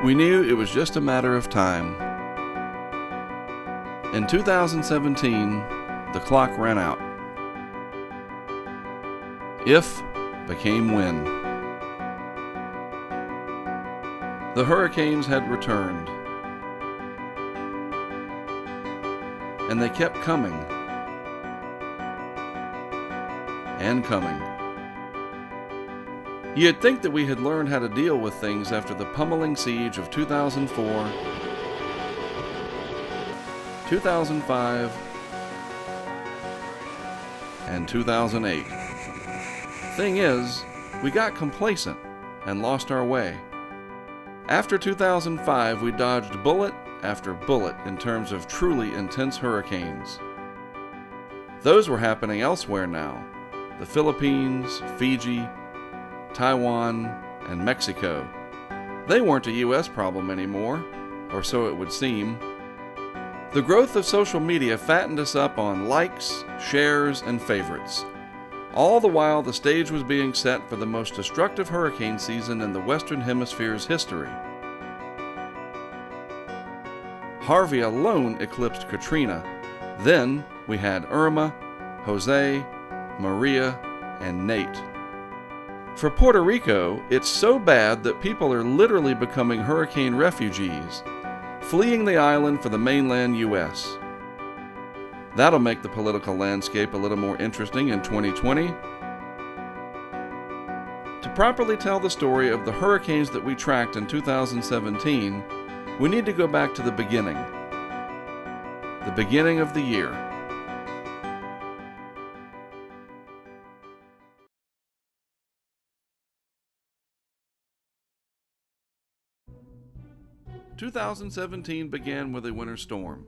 We knew it was just a matter of time. In 2017, the clock ran out. If became when. The hurricanes had returned, and they kept coming and coming. You'd think that we had learned how to deal with things after the pummeling siege of 2004, 2005, and 2008. Thing is, we got complacent and lost our way. After 2005, we dodged bullet after bullet in terms of truly intense hurricanes. Those were happening elsewhere now. The Philippines, Fiji, Taiwan, and Mexico. They weren't a U.S. problem anymore, or so it would seem. The growth of social media fattened us up on likes, shares, and favorites. All the while, the stage was being set for the most destructive hurricane season in the Western Hemisphere's history. Harvey alone eclipsed Katrina. Then we had Irma, Jose, Maria, and Nate. For Puerto Rico, it's so bad that people are literally becoming hurricane refugees, fleeing the island for the mainland U.S. That'll make the political landscape a little more interesting in 2020. To properly tell the story of the hurricanes that we tracked in 2017, we need to go back to the beginning of the year. – 2017 began with a winter storm.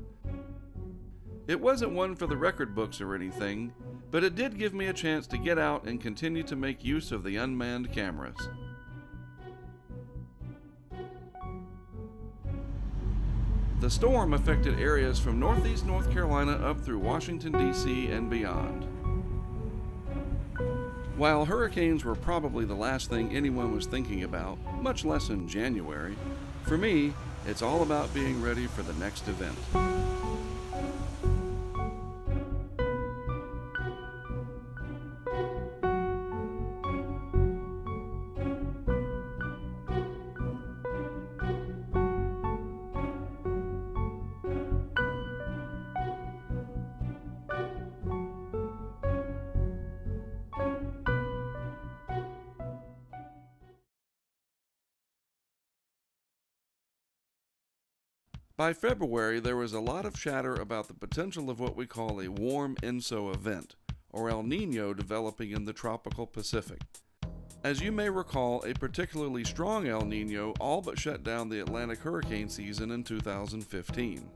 It wasn't one for the record books or anything, but it did give me a chance to get out and continue to make use of the unmanned cameras. The storm affected areas from northeast North Carolina up through Washington, D.C. and beyond. While hurricanes were probably the last thing anyone was thinking about, much less in January, for me, it's all about being ready for the next event. By February, there was a lot of chatter about the potential of what we call a warm ENSO event, or El Nino, developing in the tropical Pacific. As you may recall, a particularly strong El Nino all but shut down the Atlantic hurricane season in 2015.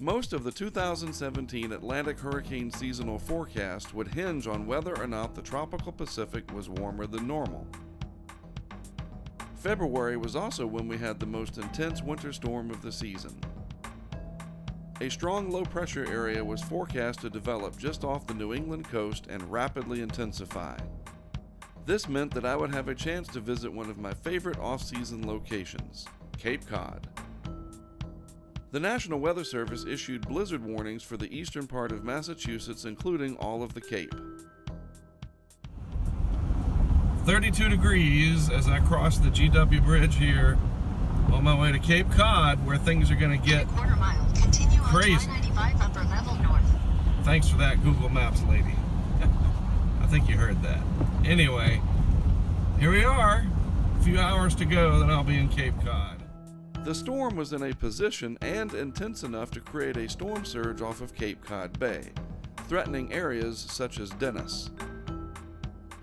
Most of the 2017 Atlantic hurricane seasonal forecast would hinge on whether or not the tropical Pacific was warmer than normal. February was also when we had the most intense winter storm of the season. A strong low-pressure area was forecast to develop just off the New England coast and rapidly intensify. This meant that I would have a chance to visit one of my favorite off-season locations, Cape Cod. The National Weather Service issued blizzard warnings for the eastern part of Massachusetts, including all of the Cape. 32 degrees as I cross the GW Bridge here on my way to Cape Cod, where things are going to get crazy. Upper level north. Thanks for that, Google Maps lady. I think you heard that. Anyway, here we are. A few hours to go, then I'll be in Cape Cod. The storm was in a position and intense enough to create a storm surge off of Cape Cod Bay, threatening areas such as Dennis.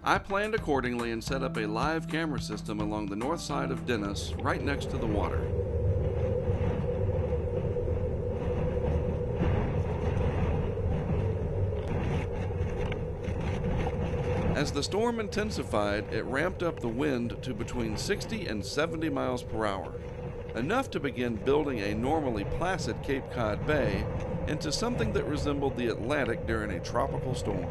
I planned accordingly and set up a live camera system along the north side of Dennis, right next to the water. As the storm intensified, it ramped up the wind to between 60 and 70 miles per hour, enough to begin building a normally placid Cape Cod Bay into something that resembled the Atlantic during a tropical storm.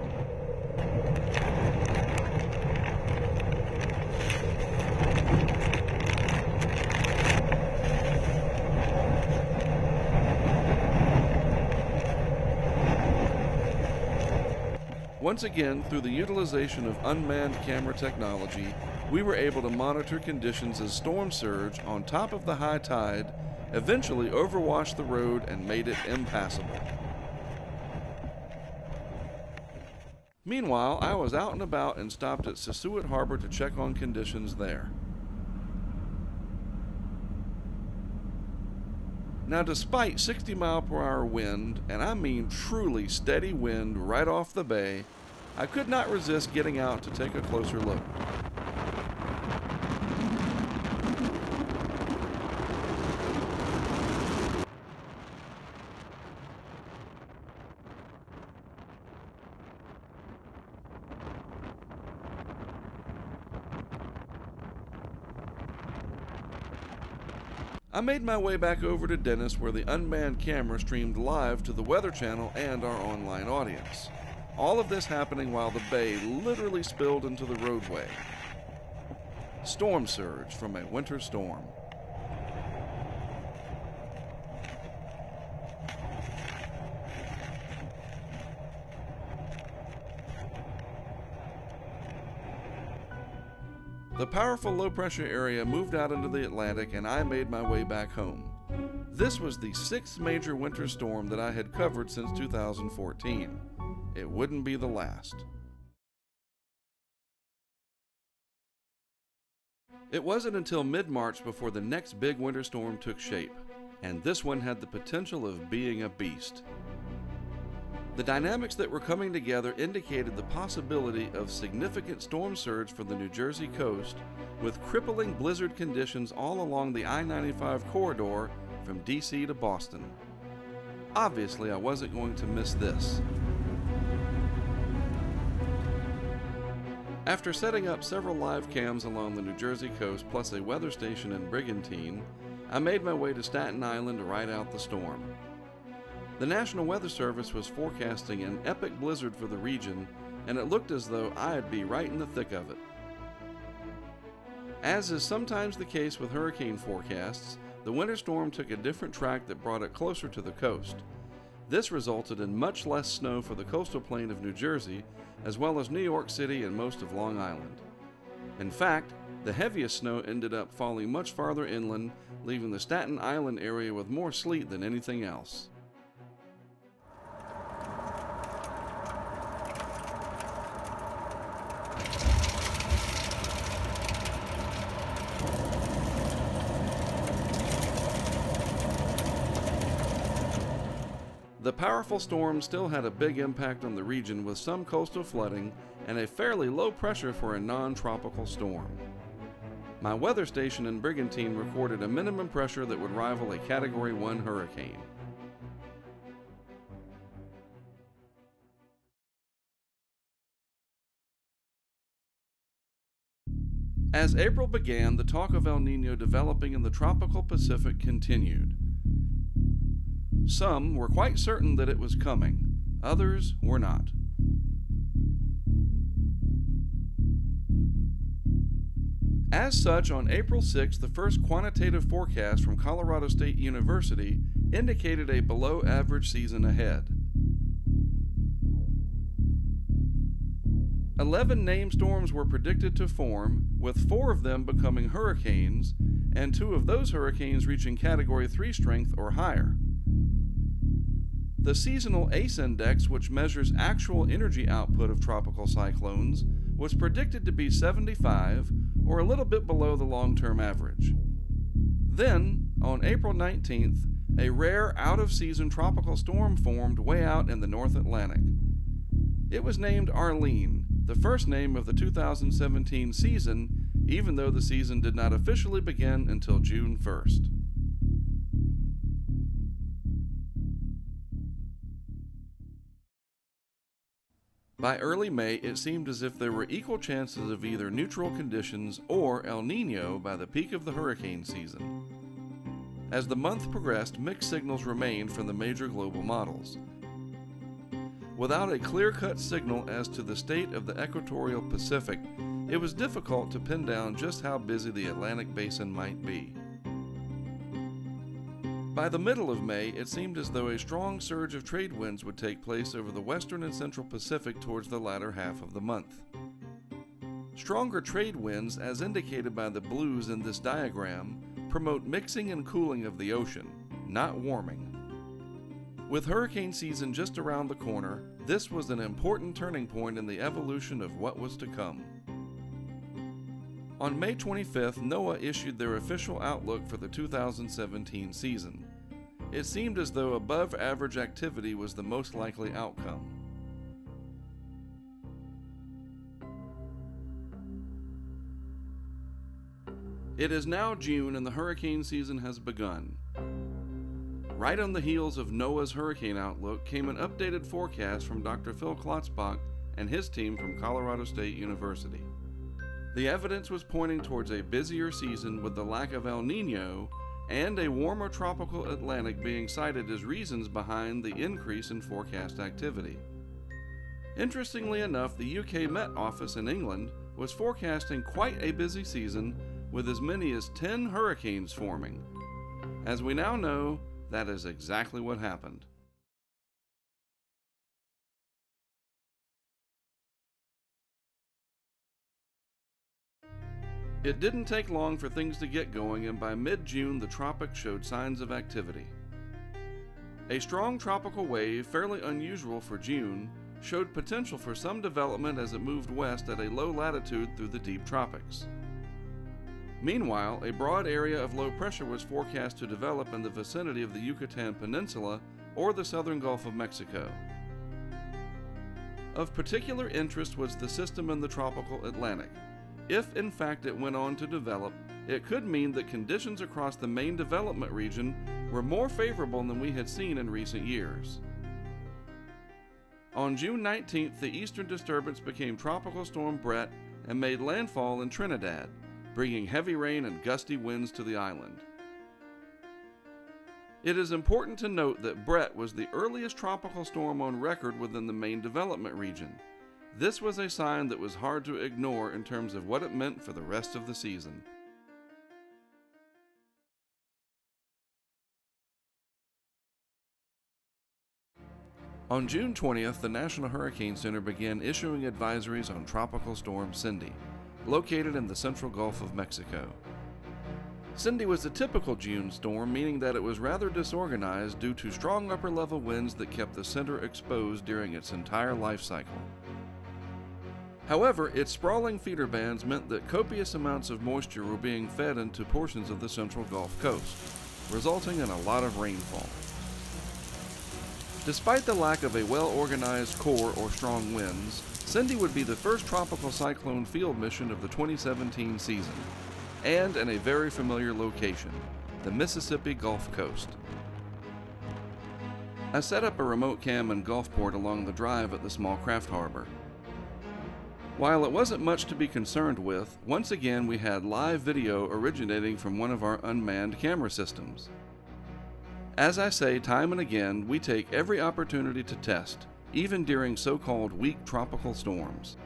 Once again, through the utilization of unmanned camera technology, we were able to monitor conditions as storm surge on top of the high tide eventually overwashed the road and made it impassable. Meanwhile, I was out and about and stopped at Sissuit Harbor to check on conditions there. Now, despite 60-mile-per-hour wind, and I mean truly steady wind right off the bay, I could not resist getting out to take a closer look. I made my way back over to Dennis, where the unmanned camera streamed live to the Weather Channel and our online audience. All of this happening while the bay literally spilled into the roadway. Storm surge from a winter storm. The powerful low-pressure area moved out into the Atlantic, and I made my way back home. This was the 6th major winter storm that I had covered since 2014. It wouldn't be the last. It wasn't until mid-March before the next big winter storm took shape, and this one had the potential of being a beast. The dynamics that were coming together indicated the possibility of significant storm surge for the New Jersey coast, with crippling blizzard conditions all along the I-95 corridor from DC to Boston. Obviously, I wasn't going to miss this. After setting up several live cams along the New Jersey coast plus a weather station in Brigantine, I made my way to Staten Island to ride out the storm. The National Weather Service was forecasting an epic blizzard for the region, and it looked as though I'd be right in the thick of it. As is sometimes the case with hurricane forecasts, the winter storm took a different track that brought it closer to the coast. This resulted in much less snow for the coastal plain of New Jersey, as well as New York City and most of Long Island. In fact, the heaviest snow ended up falling much farther inland, leaving the Staten Island area with more sleet than anything else. The powerful storm still had a big impact on the region, with some coastal flooding and a fairly low pressure for a non-tropical storm. My weather station in Brigantine recorded a minimum pressure that would rival a Category 1 hurricane. As April began, the talk of El Nino developing in the tropical Pacific continued. Some were quite certain that it was coming, others were not. As such, on April 6, the first quantitative forecast from Colorado State University indicated a below-average season ahead. 11 named storms were predicted to form, with 4 of them becoming hurricanes, and 2 of those hurricanes reaching Category 3 strength or higher. The seasonal ACE index, which measures actual energy output of tropical cyclones, was predicted to be 75, or a little bit below the long-term average. Then, on April 19th, a rare out-of-season tropical storm formed way out in the North Atlantic. It was named Arlene, the first name of the 2017 season, even though the season did not officially begin until June 1st. By early May, it seemed as if there were equal chances of either neutral conditions or El Nino by the peak of the hurricane season. As the month progressed, mixed signals remained from the major global models. Without a clear-cut signal as to the state of the equatorial Pacific, it was difficult to pin down just how busy the Atlantic Basin might be. By the middle of May, it seemed as though a strong surge of trade winds would take place over the western and central Pacific towards the latter half of the month. Stronger trade winds, as indicated by the blues in this diagram, promote mixing and cooling of the ocean, not warming. With hurricane season just around the corner, this was an important turning point in the evolution of what was to come. On May 25th, NOAA issued their official outlook for the 2017 season. It seemed as though above average activity was the most likely outcome. It is now June and the hurricane season has begun. Right on the heels of NOAA's hurricane outlook came an updated forecast from Dr. Phil Klotzbach and his team from Colorado State University. The evidence was pointing towards a busier season with the lack of El Nino and a warmer tropical Atlantic being cited as reasons behind the increase in forecast activity. Interestingly enough, the UK Met Office in England was forecasting quite a busy season with as many as 10 hurricanes forming. As we now know, that is exactly what happened. It didn't take long for things to get going, and by mid-June the tropics showed signs of activity. A strong tropical wave, fairly unusual for June, showed potential for some development as it moved west at a low latitude through the deep tropics. Meanwhile, a broad area of low pressure was forecast to develop in the vicinity of the Yucatan Peninsula or the southern Gulf of Mexico. Of particular interest was the system in the tropical Atlantic. If in fact it went on to develop, it could mean that conditions across the main development region were more favorable than we had seen in recent years. On June 19th, the eastern disturbance became Tropical Storm Brett and made landfall in Trinidad, bringing heavy rain and gusty winds to the island. It is important to note that Brett was the earliest tropical storm on record within the main development region. This was a sign that was hard to ignore in terms of what it meant for the rest of the season. On June 20th, the National Hurricane Center began issuing advisories on Tropical Storm Cindy, located in the central Gulf of Mexico. Cindy was a typical June storm, meaning that it was rather disorganized due to strong upper-level winds that kept the center exposed during its entire life cycle. However, its sprawling feeder bands meant that copious amounts of moisture were being fed into portions of the central Gulf Coast, resulting in a lot of rainfall. Despite the lack of a well-organized core or strong winds, Cindy would be the first tropical cyclone field mission of the 2017 season, and in a very familiar location, the Mississippi Gulf Coast. I set up a remote cam in Gulfport along the drive at the small craft harbor. While it wasn't much to be concerned with, once again we had live video originating from one of our unmanned camera systems. As I say time and again, we take every opportunity to test, even during so-called weak tropical storms.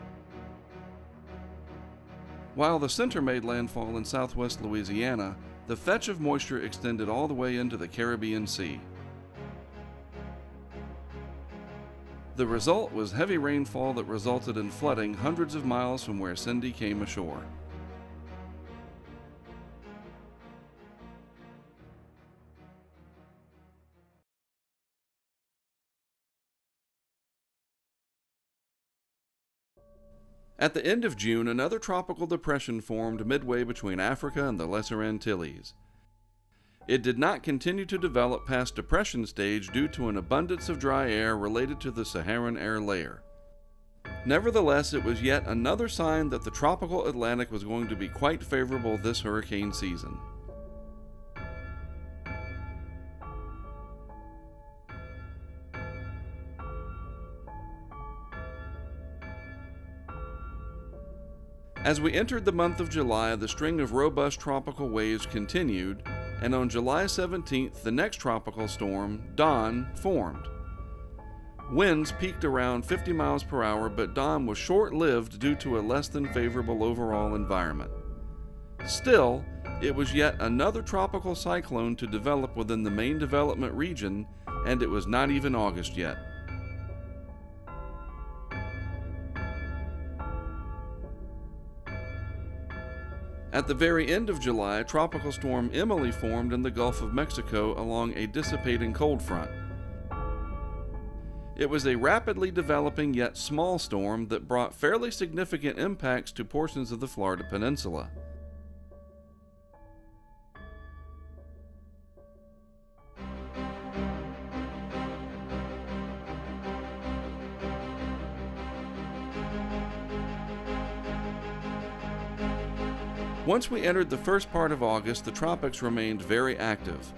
While the center made landfall in southwest Louisiana, the fetch of moisture extended all the way into the Caribbean Sea. The result was heavy rainfall that resulted in flooding hundreds of miles from where Cindy came ashore. At the end of June, another tropical depression formed midway between Africa and the Lesser Antilles. It did not continue to develop past depression stage due to an abundance of dry air related to the Saharan air layer. Nevertheless, it was yet another sign that the tropical Atlantic was going to be quite favorable this hurricane season. As we entered the month of July, the string of robust tropical waves continued, and on July 17th, the next tropical storm, Don, formed. Winds peaked around 50 miles per hour, but Don was short-lived due to a less than favorable overall environment. Still, It was yet another tropical cyclone to develop within the main development region, and it was not even August yet. At the very end of July, Tropical Storm Emily formed in the Gulf of Mexico along a dissipating cold front. It was a rapidly developing yet small storm that brought fairly significant impacts to portions of the Florida Peninsula. Once we entered the first part of August, the tropics remained very active.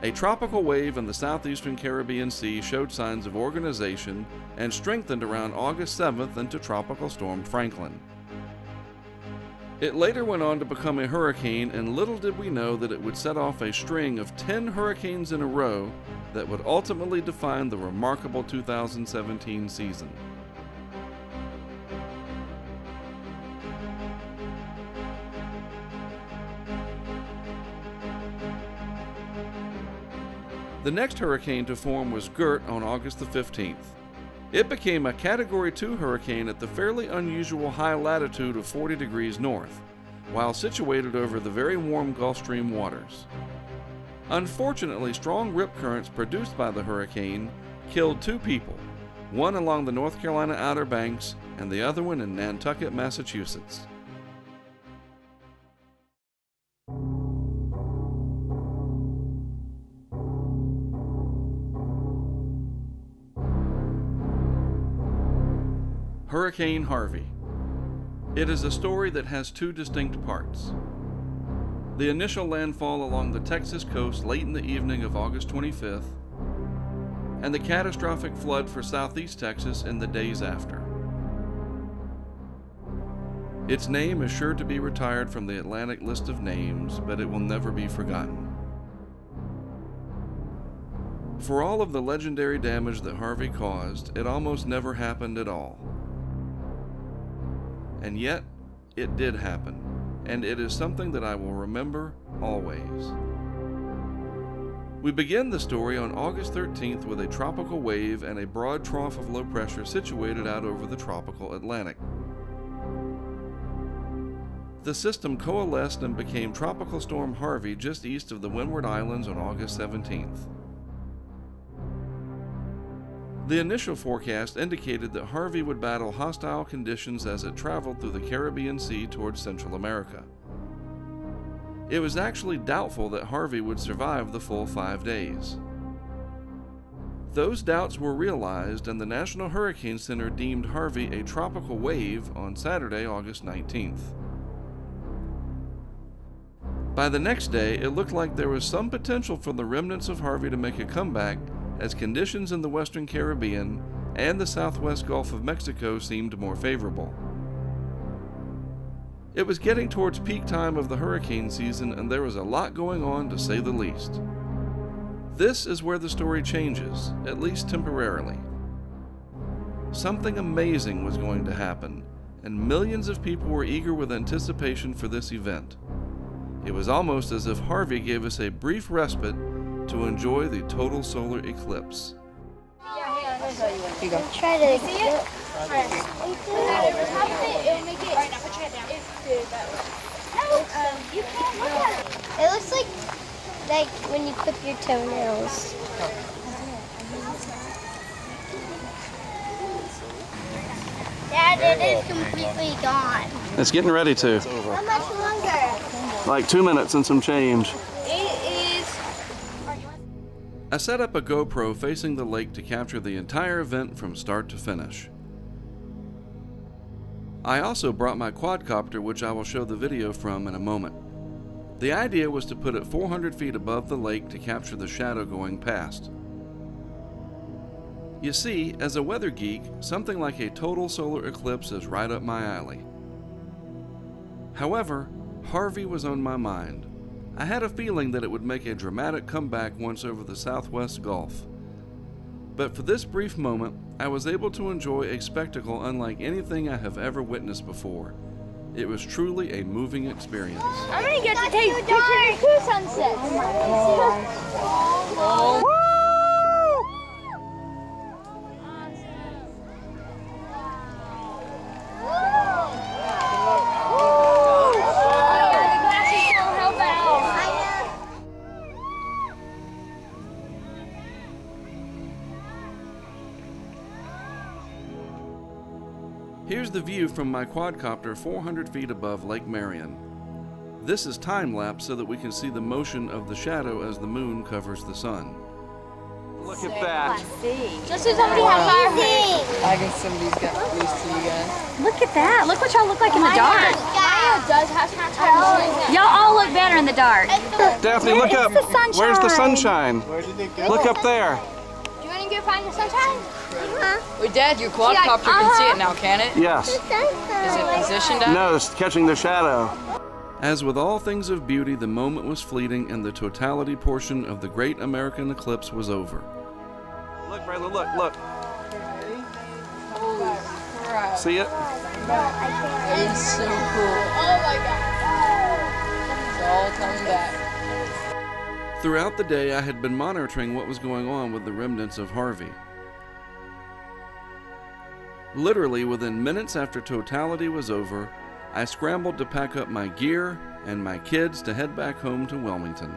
A tropical wave in the southeastern Caribbean Sea showed signs of organization and strengthened around August 7th into Tropical Storm Franklin. It later went on to become a hurricane, and little did we know that it would set off a string of 10 hurricanes in a row that would ultimately define the remarkable 2017 season. The next hurricane to form was Gert on August the 15th. It became a Category 2 hurricane at the fairly unusual high latitude of 40 degrees north, while situated over the very warm Gulf Stream waters. Unfortunately, strong rip currents produced by the hurricane killed 2 people, one along the North Carolina Outer Banks and the other one in Nantucket, Massachusetts. Hurricane Harvey. It is a story that has 2 distinct parts. The initial landfall along the Texas coast late in the evening of August 25th, and the catastrophic flood for southeast Texas in the days after. Its name is sure to be retired from the Atlantic list of names, but it will never be forgotten. For all of the legendary damage that Harvey caused, it almost never happened at all. And yet, it did happen, and it is something that I will remember always. We begin the story on August 13th with a tropical wave and a broad trough of low pressure situated out over the tropical Atlantic. The system coalesced and became Tropical Storm Harvey just east of the Windward Islands on August 17th. The initial forecast indicated that Harvey would battle hostile conditions as it traveled through the Caribbean Sea towards Central America. It was actually doubtful that Harvey would survive the full 5 days. Those doubts were realized, and the National Hurricane Center deemed Harvey a tropical wave on Saturday, August 19th. By the next day, it looked like there was some potential for the remnants of Harvey to make a comeback, as conditions in the western Caribbean and the southwest Gulf of Mexico seemed more favorable. It was getting towards peak time of the hurricane season, and there was a lot going on, to say the least. This is where the story changes, at least temporarily. Something amazing was going to happen, and millions of people were eager with anticipation for this event. It was almost as if Harvey gave us a brief respite to enjoy the total solar eclipse. Here you go. Try to see it. It looks like when you clip your toenails. Dad, it is completely gone. It's getting ready to. How much longer? Like 2 minutes and some change. It is. I set up a GoPro facing the lake to capture the entire event from start to finish. I also brought my quadcopter, which I will show the video from in a moment. The idea was to put it 400 feet above the lake to capture the shadow going past. You see, as a weather geek, something like a total solar eclipse is right up my alley. However, Harvey was on my mind. I had a feeling that it would make a dramatic comeback once over the southwest Gulf. But for this brief moment, I was able to enjoy a spectacle unlike anything I have ever witnessed before. It was truly a moving experience. I'm gonna get to take pictures of two sunsets. Oh. Here's the view from my quadcopter 400 feet above Lake Marion. This is time-lapse so that we can see the motion of the shadow as the moon covers the sun. Look at that. Just as somebody has our I guess somebody's got used to you guys. Look at that. Look what y'all look like in the dark. Maya does have to Y'all all look better in the dark. Daphne, look up. the sunshine? Where's the sunshine? Where did it go? Look up there. Do you want to go find the sunshine? Wait, Dad, your quadcopter can see it now, can it? Yes. Is it positioned up? No, it's catching the shadow. As with all things of beauty, the moment was fleeting and the totality portion of the Great American Eclipse was over. Look, Brayla, look. Holy crap. See it? That is so cool. Oh my god. It's all coming back. Throughout the day, I had been monitoring what was going on with the remnants of Harvey. Literally within minutes after totality was over, I scrambled to pack up my gear and my kids to head back home to Wilmington.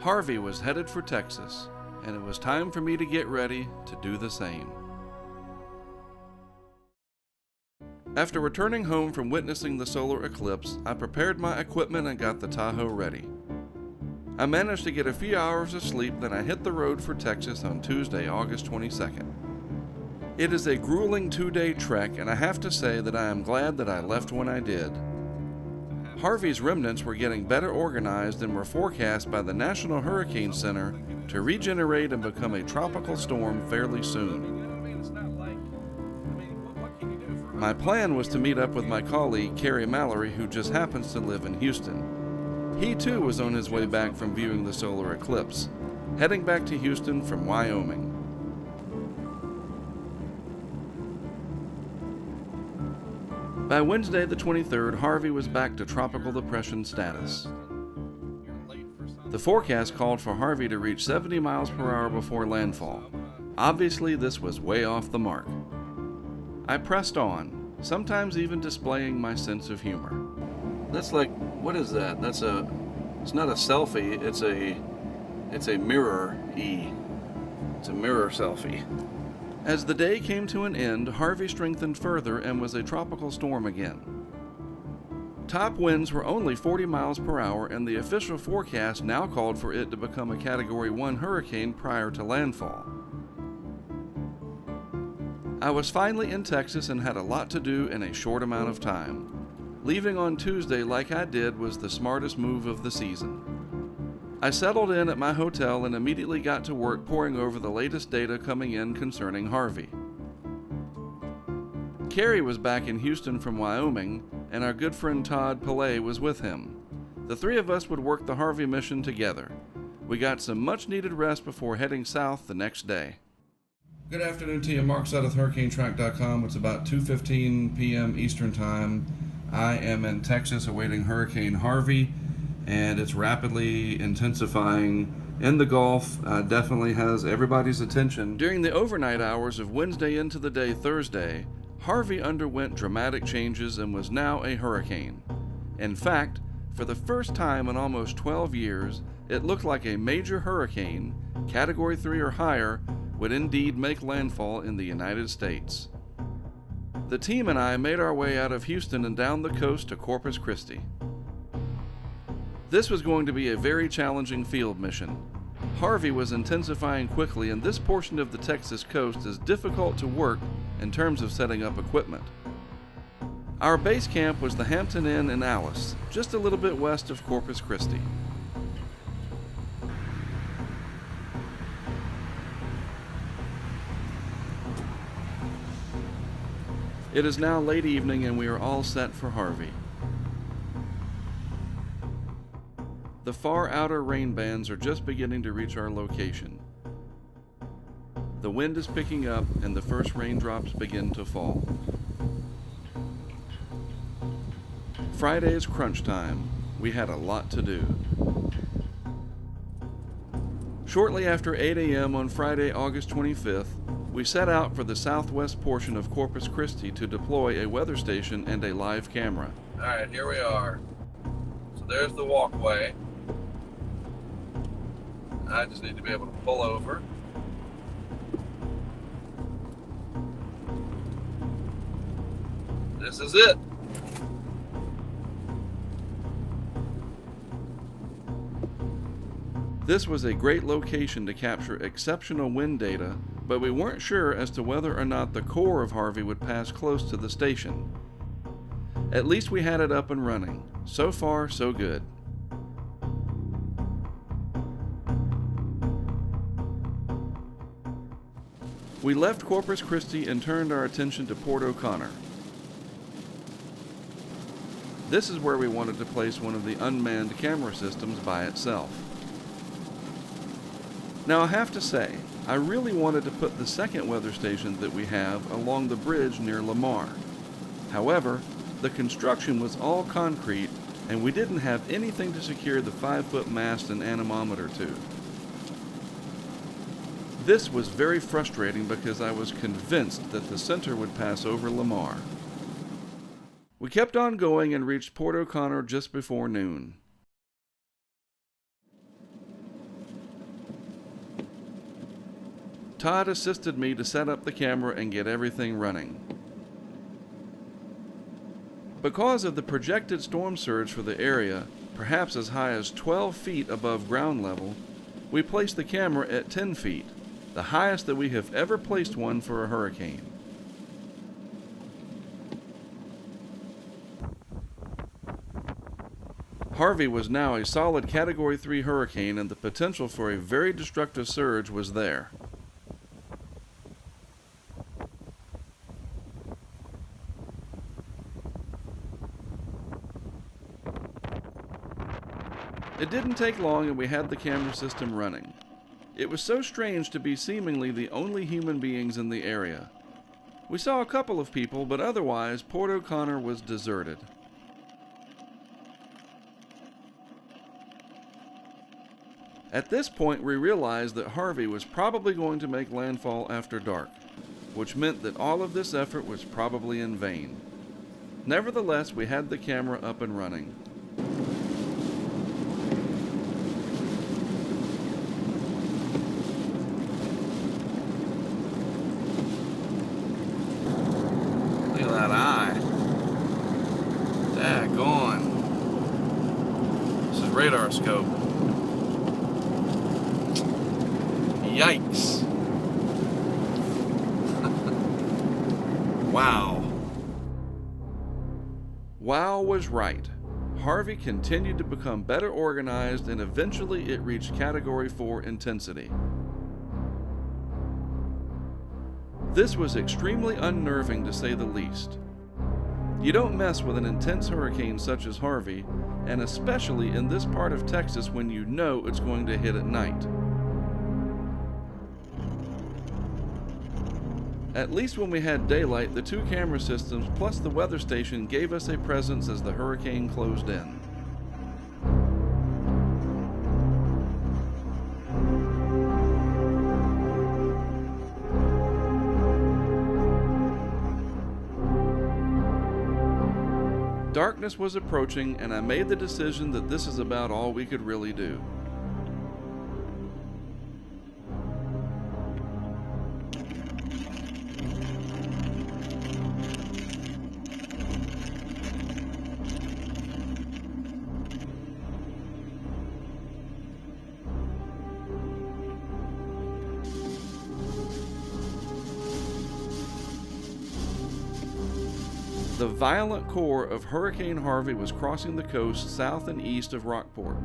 Harvey was headed for Texas, and it was time for me to get ready to do the same. After returning home from witnessing the solar eclipse, I prepared my equipment and got the Tahoe ready. I managed to get a few hours of sleep, then I hit the road for Texas on Tuesday, August 22nd. It is a grueling 2-day trek, and I have to say that I am glad that I left when I did. Harvey's remnants were getting better organized and were forecast by the National Hurricane Center to regenerate and become a tropical storm fairly soon. My plan was to meet up with my colleague Carrie Mallory, who just happens to live in Houston. He too was on his way back from viewing the solar eclipse, heading back to Houston from Wyoming. By Wednesday the 23rd, Harvey was back to tropical depression status. The forecast called for Harvey to reach 70 miles per hour before landfall. Obviously, this was way off the mark. I pressed on, sometimes even displaying my sense of humor. That's like, what is that? It's not a selfie, it's a mirror-y. It's a mirror selfie. As the day came to an end, Harvey strengthened further and was a tropical storm again. Top winds were only 40 miles per hour, and the official forecast now called for it to become a Category 1 hurricane prior to landfall. I was finally in Texas and had a lot to do in a short amount of time. Leaving on Tuesday like I did was the smartest move of the season. I settled in at my hotel and immediately got to work poring over the latest data coming in concerning Harvey. Carrie was back in Houston from Wyoming, and our good friend Todd Pillay was with him. The three of us would work the Harvey mission together. We got some much-needed rest before heading south the next day. Good afternoon to you, Mark Sudduth, HurricaneTrack.com. It's about 2:15 p.m. Eastern Time. I am in Texas awaiting Hurricane Harvey, and it's rapidly intensifying in the Gulf. Definitely has everybody's attention. During the overnight hours of Wednesday into the day Thursday, Harvey underwent dramatic changes and was now a hurricane. In fact, for the first time in almost 12 years, it looked like a major hurricane, Category 3 or higher, would indeed make landfall in the United States. The team and I made our way out of Houston and down the coast to Corpus Christi. This was going to be a very challenging field mission. Harvey was intensifying quickly, and this portion of the Texas coast is difficult to work in terms of setting up equipment. Our base camp was the Hampton Inn in Alice, just a little bit west of Corpus Christi. It is now late evening and we are all set for Harvey. The far outer rain bands are just beginning to reach our location. The wind is picking up and the first raindrops begin to fall. Friday is crunch time. We had a lot to do. Shortly after 8 a.m. on Friday, August 25th, we set out for the southwest portion of Corpus Christi to deploy a weather station and a live camera. All right, here we are. So there's the walkway. I just need to be able to pull over. This is it. This was a great location to capture exceptional wind data, but we weren't sure as to whether or not the core of Harvey would pass close to the station. At least we had it up and running. So far, so good. We left Corpus Christi and turned our attention to Port O'Connor. This is where we wanted to place one of the unmanned camera systems by itself. Now I have to say, I really wanted to put the second weather station that we have along the bridge near Belmar. However, the construction was all concrete and we didn't have anything to secure the 5-foot mast and anemometer to. This was very frustrating because I was convinced that the center would pass over Belmar. We kept on going and reached Port O'Connor just before noon. Todd assisted me to set up the camera and get everything running. Because of the projected storm surge for the area, perhaps as high as 12 feet above ground level, we placed the camera at 10 feet, the highest that we have ever placed one for a hurricane. Harvey was now a solid Category 3 hurricane and the potential for a very destructive surge was there. It didn't take long and we had the camera system running. It was so strange to be seemingly the only human beings in the area. We saw a couple of people, but otherwise Port O'Connor was deserted. At this point we realized that Harvey was probably going to make landfall after dark, which meant that all of this effort was probably in vain. Nevertheless, we had the camera up and running. Radar scope. Yikes. Wow. Wow was right. Harvey continued to become better organized and eventually it reached Category 4 intensity. This was extremely unnerving to say the least. You don't mess with an intense hurricane such as Harvey, and especially in this part of Texas when you know it's going to hit at night. At least when we had daylight, the two camera systems plus the weather station gave us a presence as the hurricane closed in. Darkness was approaching, and I made the decision that this is about all we could really do. The violent core of Hurricane Harvey was crossing the coast south and east of Rockport.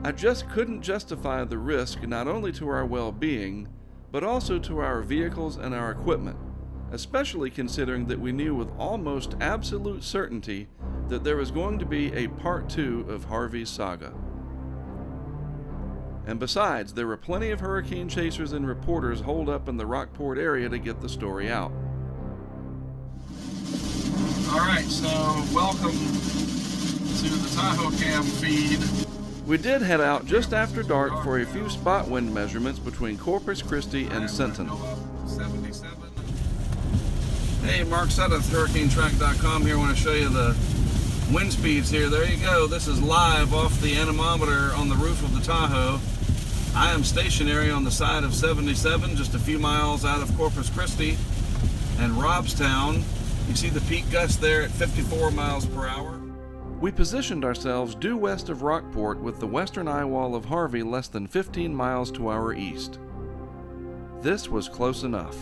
I just couldn't justify the risk not only to our well-being, but also to our vehicles and our equipment, especially considering that we knew with almost absolute certainty that there was going to be a part 2 of Harvey's saga. And besides, there were plenty of hurricane chasers and reporters holed up in the Rockport area to get the story out. Alright, so welcome to the Tahoe Cam feed. We did head out just after dark for a few spot wind measurements between Corpus Christi and Sinton. 77. Hey, Mark Suttoth, HurricaneTrack.com here. I want to show you the wind speeds here. There you go. This is live off the anemometer on the roof of the Tahoe. I am stationary on the side of 77, just a few miles out of Corpus Christi and Robstown. You see the peak gust there at 54 miles per hour. We positioned ourselves due west of Rockport with the western eye wall of Harvey less than 15 miles to our east. This was close enough.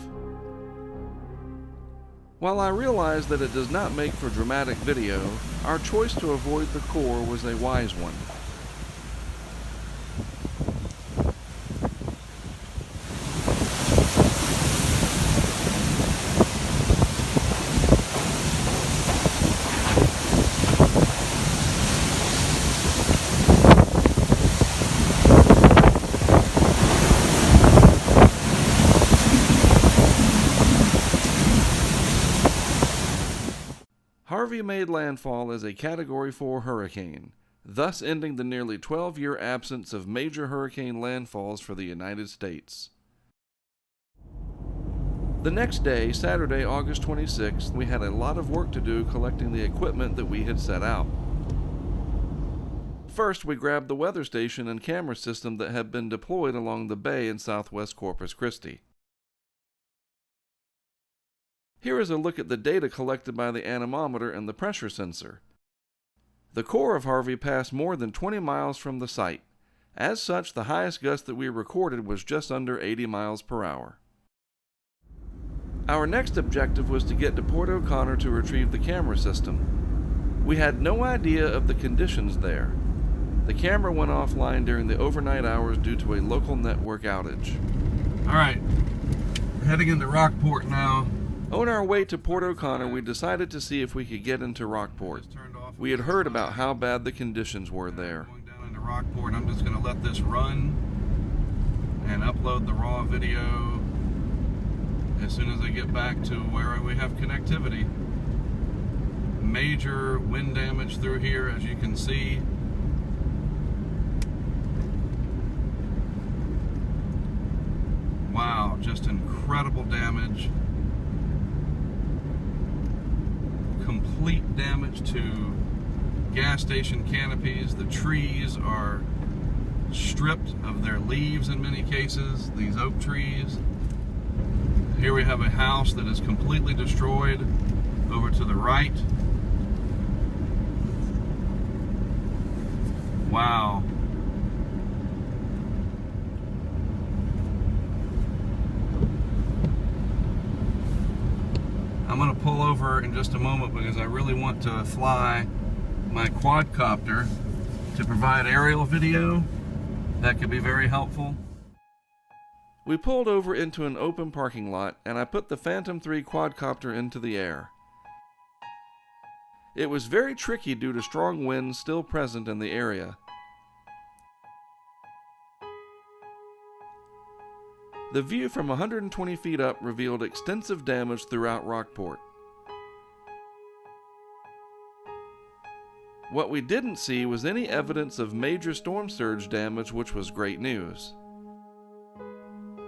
While I realize that it does not make for dramatic video, our choice to avoid the core was a wise one. Harvey made landfall as a Category 4 hurricane, thus ending the nearly 12-year absence of major hurricane landfalls for the United States. The next day, Saturday, August 26th, we had a lot of work to do collecting the equipment that we had set out. First, we grabbed the weather station and camera system that had been deployed along the bay in southwest Corpus Christi. Here is a look at the data collected by the anemometer and the pressure sensor. The core of Harvey passed more than 20 miles from the site. As such, the highest gust that we recorded was just under 80 miles per hour. Our next objective was to get to Port O'Connor to retrieve the camera system. We had no idea of the conditions there. The camera went offline during the overnight hours due to a local network outage. Alright, we're heading into Rockport now. On our way to Port O'Connor, we decided to see if we could get into Rockport. We had heard about how bad the conditions were there. Going down into Rockport, I'm just going to let this run and upload the raw video as soon as I get back to where we have connectivity. Major wind damage through here, as you can see. Wow, just incredible damage. Complete damage to gas station canopies. The trees are stripped of their leaves in many cases, these oak trees. Here we have a house that is completely destroyed over to the right. Wow. I'm going to pull over in just a moment because I really want to fly my quadcopter to provide aerial video. That could be very helpful. We pulled over into an open parking lot and I put the Phantom 3 quadcopter into the air. It was very tricky due to strong winds still present in the area. The view from 120 feet up revealed extensive damage throughout Rockport. What we didn't see was any evidence of major storm surge damage, which was great news.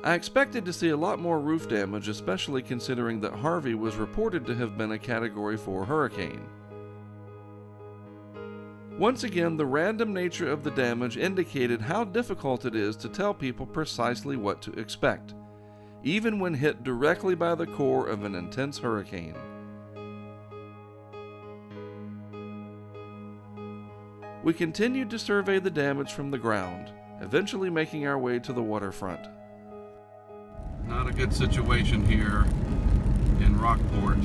I expected to see a lot more roof damage, especially considering that Harvey was reported to have been a Category 4 hurricane. Once again, the random nature of the damage indicated how difficult it is to tell people precisely what to expect, even when hit directly by the core of an intense hurricane. We continued to survey the damage from the ground, eventually making our way to the waterfront. Not a good situation here in Rockport.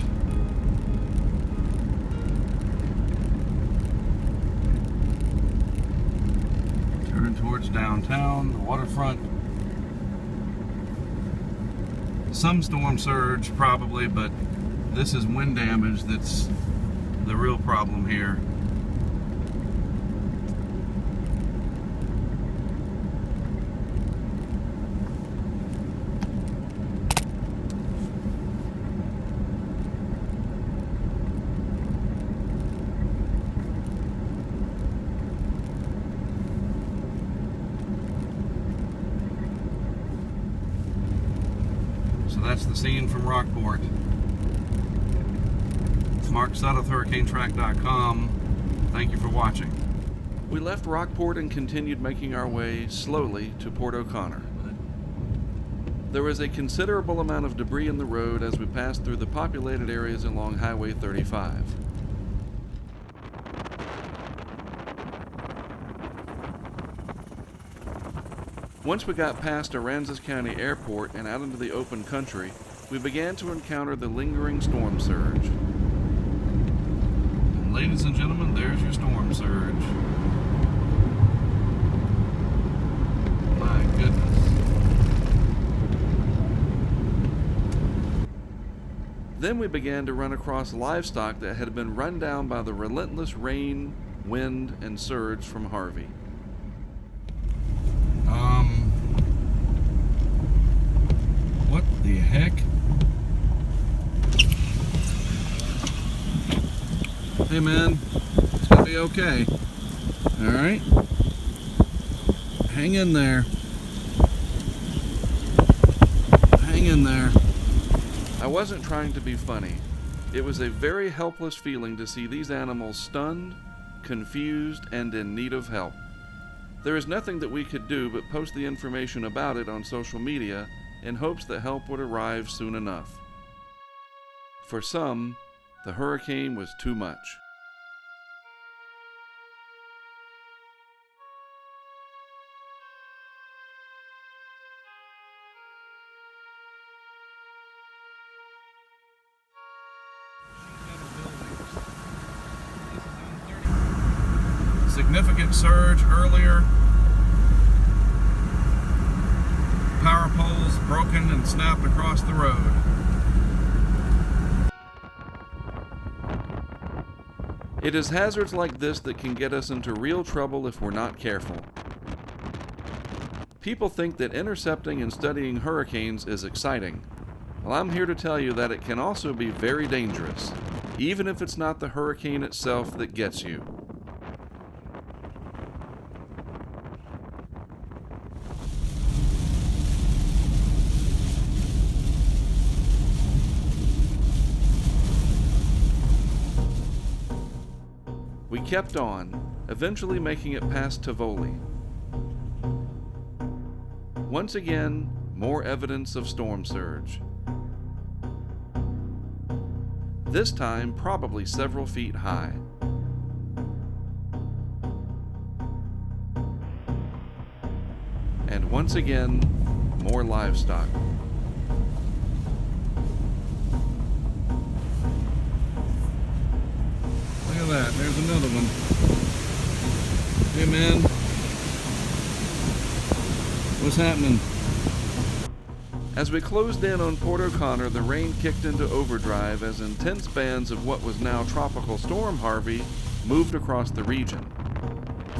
Turning towards downtown, the waterfront. Some storm surge probably, but this is wind damage that's the real problem here. So that's the scene from Rockport. Mark Suttoth, HurricaneTrack.com. Thank you for watching. We left Rockport and continued making our way slowly to Port O'Connor. There was a considerable amount of debris in the road as we passed through the populated areas along Highway 35. Once we got past Aransas County Airport and out into the open country, we began to encounter the lingering storm surge. And ladies and gentlemen, there's your storm surge. My goodness. Then we began to run across livestock that had been run down by the relentless rain, wind, and surge from Harvey. What the heck? Hey man, it's gonna be okay. Alright? Hang in there. Hang in there. I wasn't trying to be funny. It was a very helpless feeling to see these animals stunned, confused, and in need of help. There is nothing that we could do but post the information about it on social media in hopes that help would arrive soon enough. For some, the hurricane was too much. Significant surge earlier. Power poles broken and snapped across the road. It is hazards like this that can get us into real trouble if we're not careful. People think that intercepting and studying hurricanes is exciting. Well, I'm here to tell you that it can also be very dangerous, even if it's not the hurricane itself that gets you. We kept on, eventually making it past Tivoli. Once again, more evidence of storm surge. This time, probably several feet high. And once again, more livestock. Look at that, there's another one. Hey man, what's happening? As we closed in on Port O'Connor, the rain kicked into overdrive as intense bands of what was now Tropical Storm Harvey moved across the region.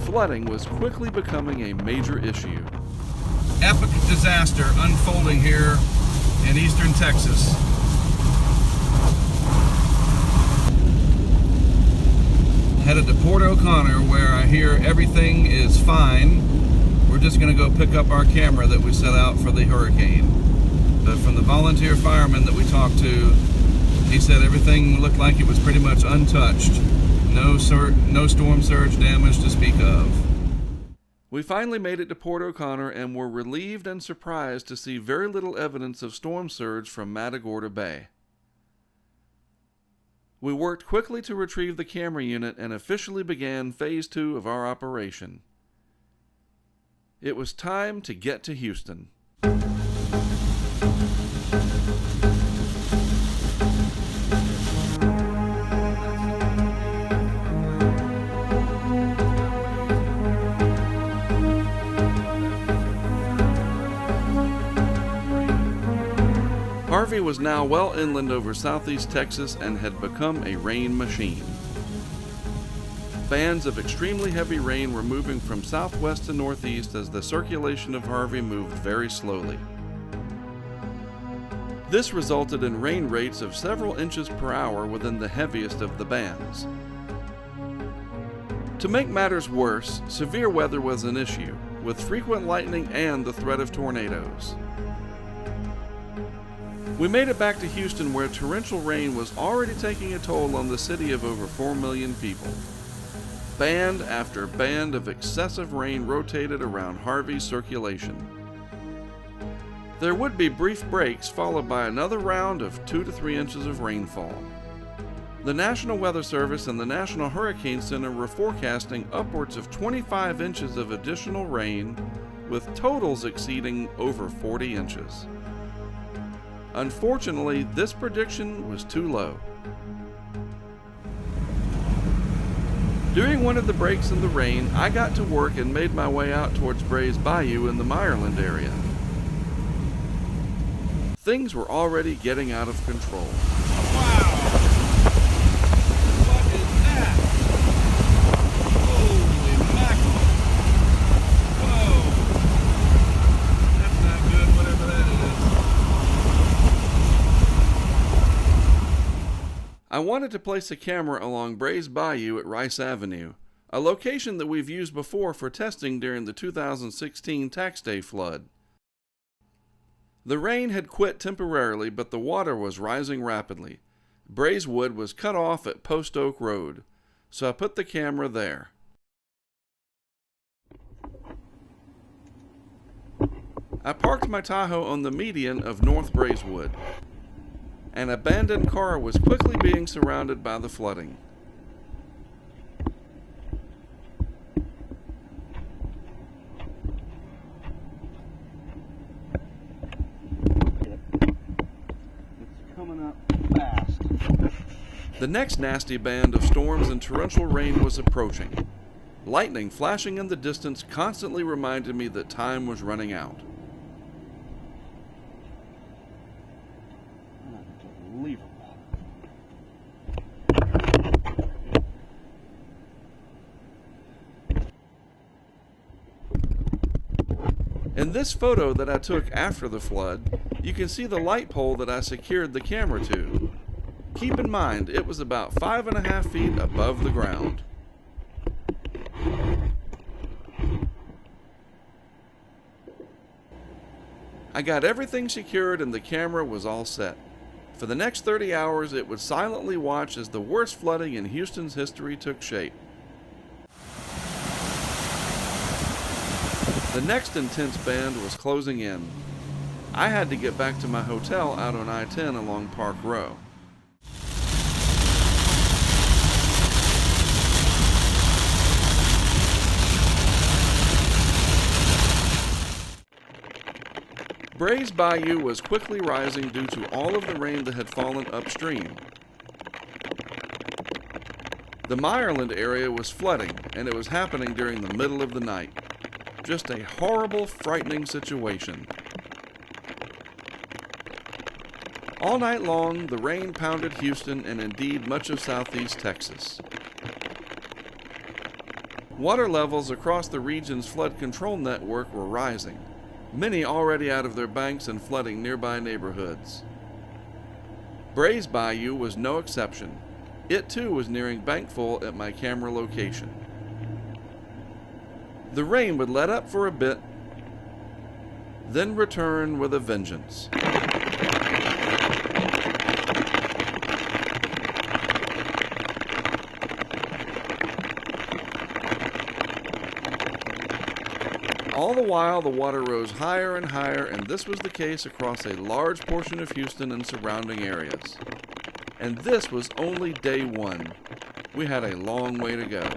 Flooding was quickly becoming a major issue. Epic disaster unfolding here in eastern Texas. Headed to Port O'Connor, where I hear everything is fine. We're just going to go pick up our camera that we set out for the hurricane. But from the volunteer fireman that we talked to, he said everything looked like it was pretty much untouched. No storm surge damage to speak of. We finally made it to Port O'Connor and were relieved and surprised to see very little evidence of storm surge from Matagorda Bay. We worked quickly to retrieve the camera unit and officially began Phase 2 of our operation. It was time to get to Houston. Harvey was now well inland over southeast Texas and had become a rain machine. Bands of extremely heavy rain were moving from southwest to northeast as the circulation of Harvey moved very slowly. This resulted in rain rates of several inches per hour within the heaviest of the bands. To make matters worse, severe weather was an issue, with frequent lightning and the threat of tornadoes. We made it back to Houston, where torrential rain was already taking a toll on the city of over 4 million people. Band after band of excessive rain rotated around Harvey's circulation. There would be brief breaks, followed by another round of 2 to 3 inches of rainfall. The National Weather Service and the National Hurricane Center were forecasting upwards of 25 inches of additional rain, with totals exceeding over 40 inches. Unfortunately, this prediction was too low. During one of the breaks in the rain, I got to work and made my way out towards Bray's Bayou in the Meyerland area. Things were already getting out of control. Wow! What is that? Holy mackerel! Whoa! That's not good, whatever that is. I wanted to place a camera along Bray's Bayou at Rice Avenue, a location that we've used before for testing during the 2016 tax day flood. The rain had quit temporarily, but the water was rising rapidly. Bray's Wood was cut off at Post Oak Road, so I put the camera there. I parked my Tahoe on the median of North Bray's Wood. An abandoned car was quickly being surrounded by the flooding. The next nasty band of storms and torrential rain was approaching. Lightning flashing in the distance constantly reminded me that time was running out. Unbelievable. In this photo that I took after the flood, you can see the light pole that I secured the camera to. Keep in mind, it was about 5.5 feet above the ground. I got everything secured and the camera was all set. For the next 30 hours, it would silently watch as the worst flooding in Houston's history took shape. The next intense band was closing in. I had to get back to my hotel out on I-10 along Park Row. Bray's Bayou was quickly rising due to all of the rain that had fallen upstream. The Meyerland area was flooding, and it was happening during the middle of the night. Just a horrible, frightening situation. All night long, the rain pounded Houston and indeed much of southeast Texas. Water levels across the region's flood control network were rising, many already out of their banks and flooding nearby neighborhoods. Bray's Bayou was no exception. It too was nearing bank full at my camera location. The rain would let up for a bit, then return with a vengeance. All the while, the water rose higher and higher, and this was the case across a large portion of Houston and surrounding areas. And this was only day one. We had a long way to go.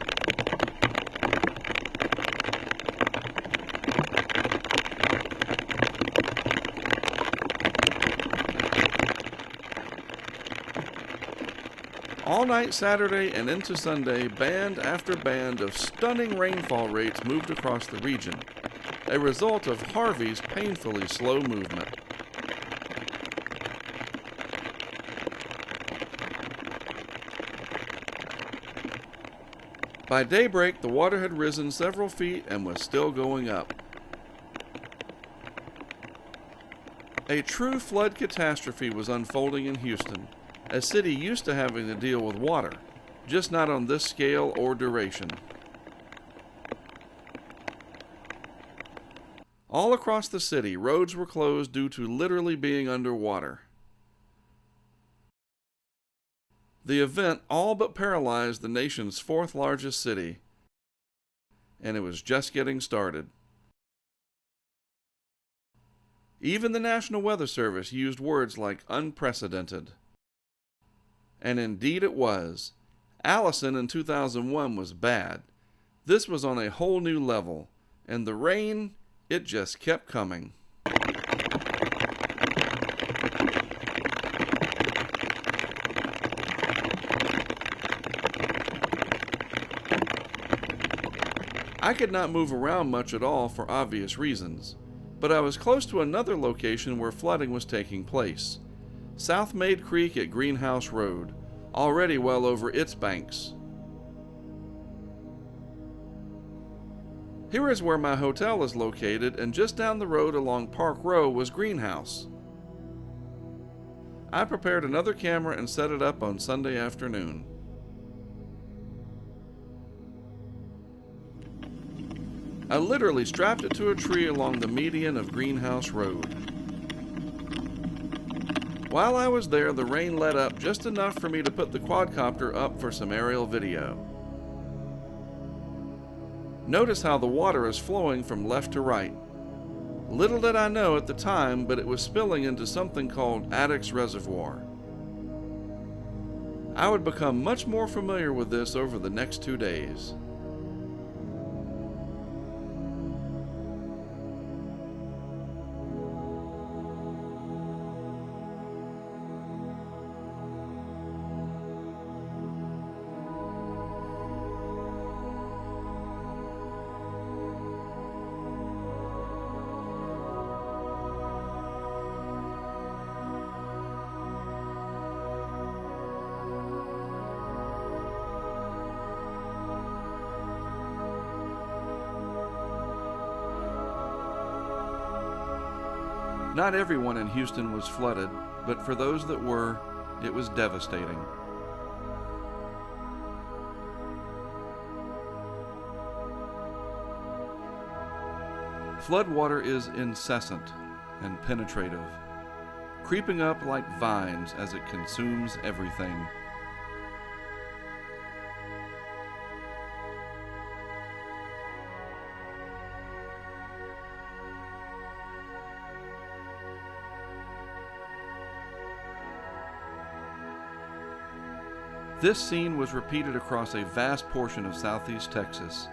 All night Saturday and into Sunday, band after band of stunning rainfall rates moved across the region, a result of Harvey's painfully slow movement. By daybreak, the water had risen several feet and was still going up. A true flood catastrophe was unfolding in Houston, a city used to having to deal with water, just not on this scale or duration. All across the city, roads were closed due to literally being underwater. The event all but paralyzed the nation's fourth largest city, and it was just getting started. Even the National Weather Service used words like unprecedented. And indeed it was. Allison in 2001 was bad. This was on a whole new level, and the rain, it just kept coming. I could not move around much at all for obvious reasons, but I was close to another location where flooding was taking place. South Maid Creek at Greenhouse Road, already well over its banks. Here is where my hotel is located, and just down the road along Park Row was Greenhouse. I prepared another camera and set it up on Sunday afternoon. I literally strapped it to a tree along the median of Greenhouse Road. While I was there, the rain let up just enough for me to put the quadcopter up for some aerial video. Notice how the water is flowing from left to right. Little did I know at the time, but it was spilling into something called Addicks Reservoir. I would become much more familiar with this over the next 2 days. Not everyone in Houston was flooded, but for those that were, it was devastating. Floodwater is incessant and penetrative, creeping up like vines as it consumes everything. This scene was repeated across a vast portion of southeast Texas.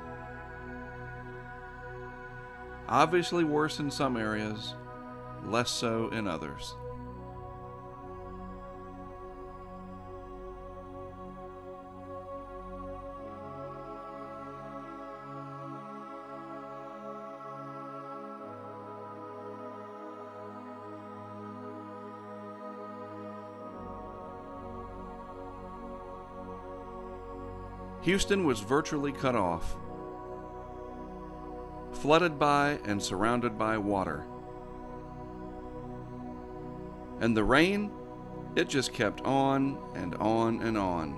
Obviously worse in some areas, less so in others. Houston was virtually cut off, flooded by and surrounded by water. And the rain, it just kept on and on and on.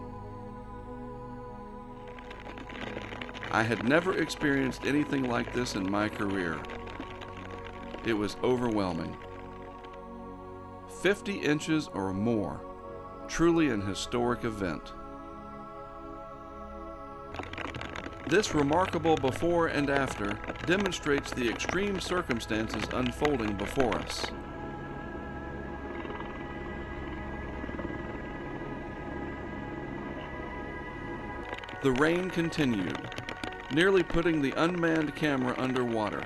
I had never experienced anything like this in my career. It was overwhelming. 50 inches or more, truly an historic event. This remarkable before and after demonstrates the extreme circumstances unfolding before us. The rain continued, nearly putting the unmanned camera underwater.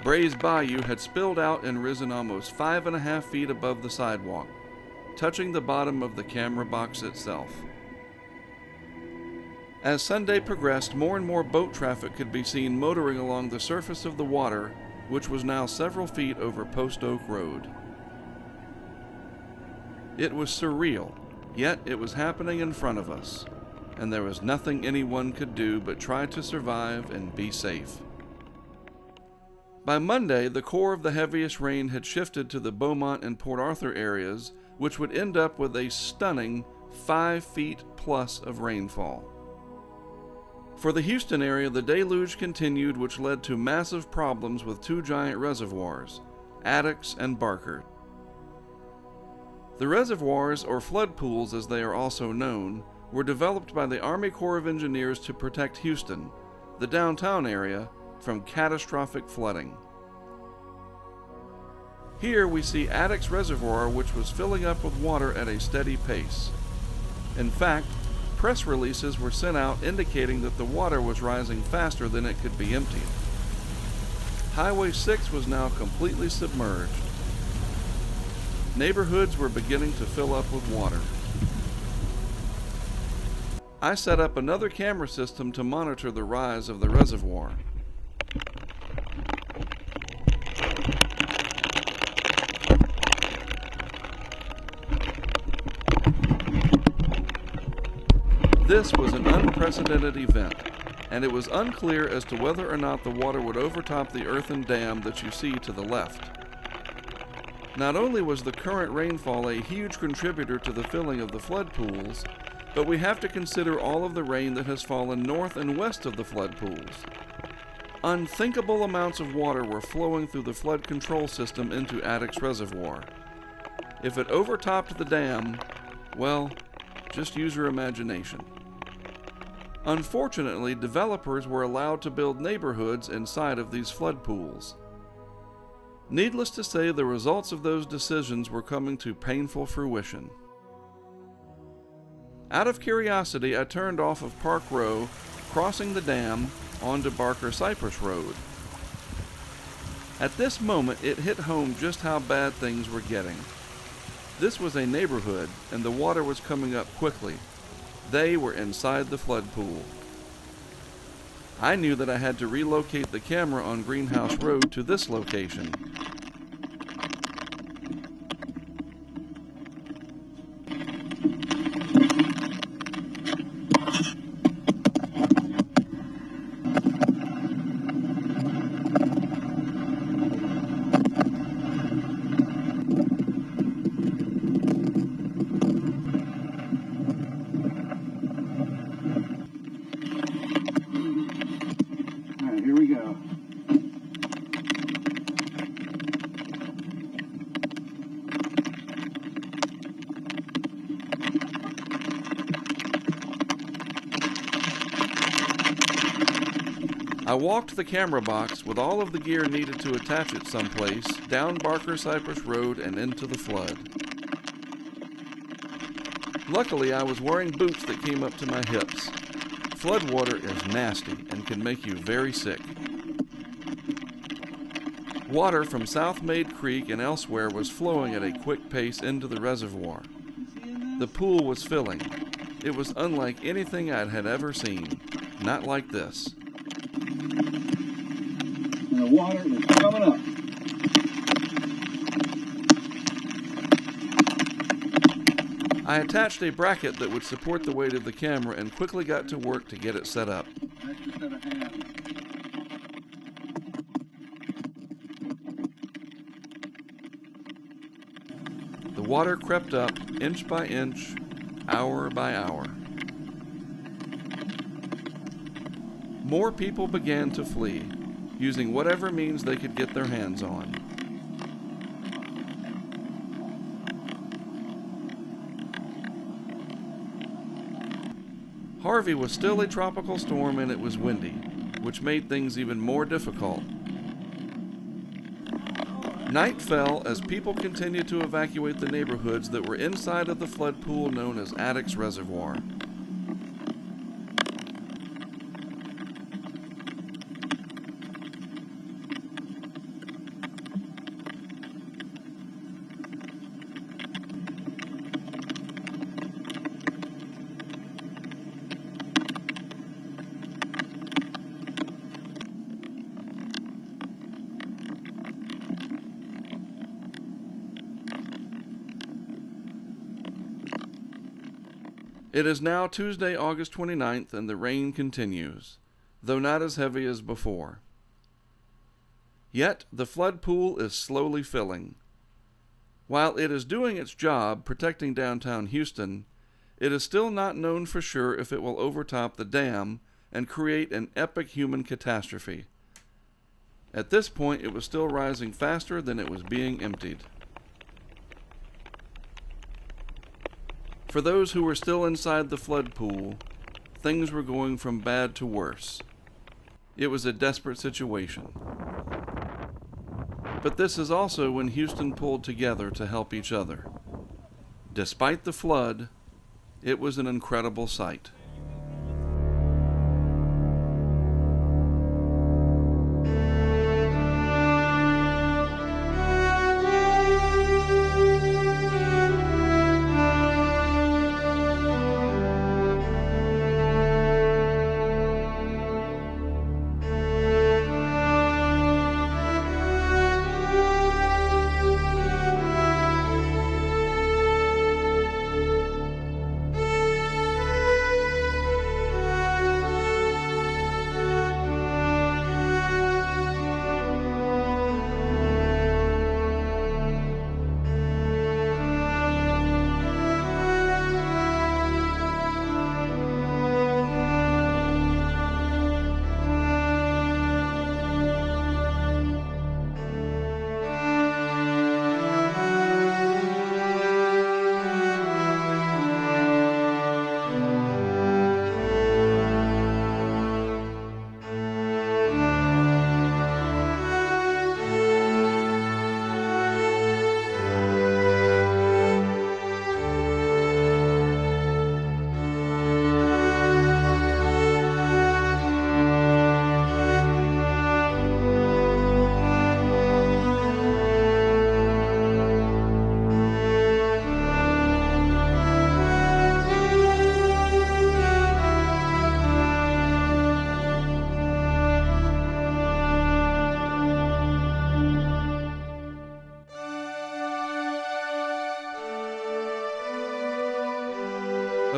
Bray's Bayou had spilled out and risen almost 5.5 feet above the sidewalk, touching the bottom of the camera box itself. As Sunday progressed, more and more boat traffic could be seen motoring along the surface of the water, which was now several feet over Post Oak Road. It was surreal, yet it was happening in front of us, and there was nothing anyone could do but try to survive and be safe. By Monday, the core of the heaviest rain had shifted to the Beaumont and Port Arthur areas, which would end up with a stunning 5 feet plus of rainfall. For the Houston area, the deluge continued, which led to massive problems with 2 giant reservoirs, Addicks and Barker. The reservoirs, or flood pools as they are also known, were developed by the Army Corps of Engineers to protect Houston, the downtown area, from catastrophic flooding. Here we see Addicks Reservoir, which was filling up with water at a steady pace. In fact, press releases were sent out indicating that the water was rising faster than it could be emptied. Highway 6 was now completely submerged. Neighborhoods were beginning to fill up with water. I set up another camera system to monitor the rise of the reservoir. This was an unprecedented event, and it was unclear as to whether or not the water would overtop the earthen dam that you see to the left. Not only was the current rainfall a huge contributor to the filling of the flood pools, but we have to consider all of the rain that has fallen north and west of the flood pools. Unthinkable amounts of water were flowing through the flood control system into Addicks Reservoir. If it overtopped the dam, well, just use your imagination. Unfortunately, developers were allowed to build neighborhoods inside of these flood pools. Needless to say, the results of those decisions were coming to painful fruition. Out of curiosity, I turned off of Park Row, crossing the dam onto Barker-Cypress Road. At this moment, it hit home just how bad things were getting. This was a neighborhood, and the water was coming up quickly. They were inside the flood pool. I knew that I had to relocate the camera on Greenhouse Road to this location. Here we go. I walked the camera box with all of the gear needed to attach it someplace, down Barker-Cypress Road and into the flood. Luckily, I was wearing boots that came up to my hips. Flood water is nasty and can make you very sick. Water from South Maid Creek and elsewhere was flowing at a quick pace into the reservoir. The pool was filling. It was unlike anything I had ever seen. Not like this. And the water is coming up. I attached a bracket that would support the weight of the camera and quickly got to work to get it set up. The water crept up, inch by inch, hour by hour. More people began to flee, using whatever means they could get their hands on. Harvey was still a tropical storm and it was windy, which made things even more difficult. Night fell as people continued to evacuate the neighborhoods that were inside of the flood pool known as Addicks Reservoir. It is now Tuesday, August 29th, and the rain continues, though not as heavy as before. Yet, the flood pool is slowly filling. While it is doing its job protecting downtown Houston, it is still not known for sure if it will overtop the dam and create an epic human catastrophe. At this point, it was still rising faster than it was being emptied. For those who were still inside the flood pool, things were going from bad to worse. It was a desperate situation. But this is also when Houston pulled together to help each other. Despite the flood, it was an incredible sight.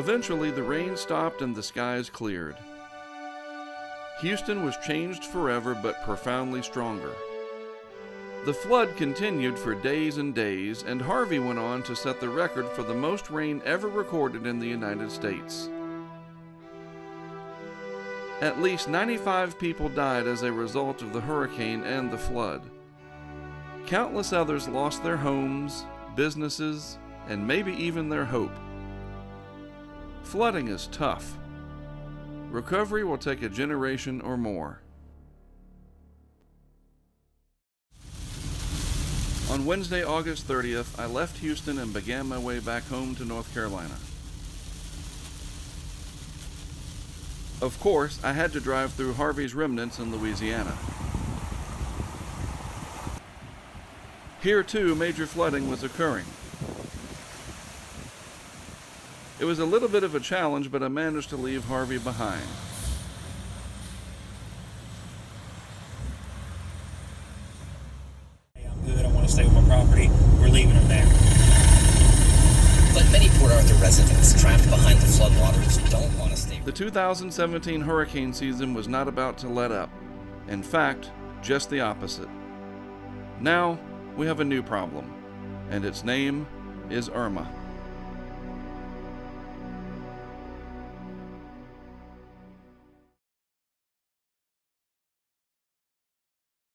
Eventually, the rain stopped and the skies cleared. Houston was changed forever, but profoundly stronger. The flood continued for days and days, and Harvey went on to set the record for the most rain ever recorded in the United States. At least 95 people died as a result of the hurricane and the flood. Countless others lost their homes, businesses, and maybe even their hope. Flooding is tough. Recovery will take a generation or more. On Wednesday, August 30th, I left Houston and began my way back home to North Carolina. Of course, I had to drive through Harvey's remnants in Louisiana. Here, too, major flooding was occurring. It was a little bit of a challenge, but I managed to leave Harvey behind. I'm good. I want to stay with my property. We're leaving them there. But many Port Arthur residents trapped behind the floodwaters don't want to stay. The 2017 hurricane season was not about to let up. In fact, just the opposite. Now, we have a new problem, and its name is Irma.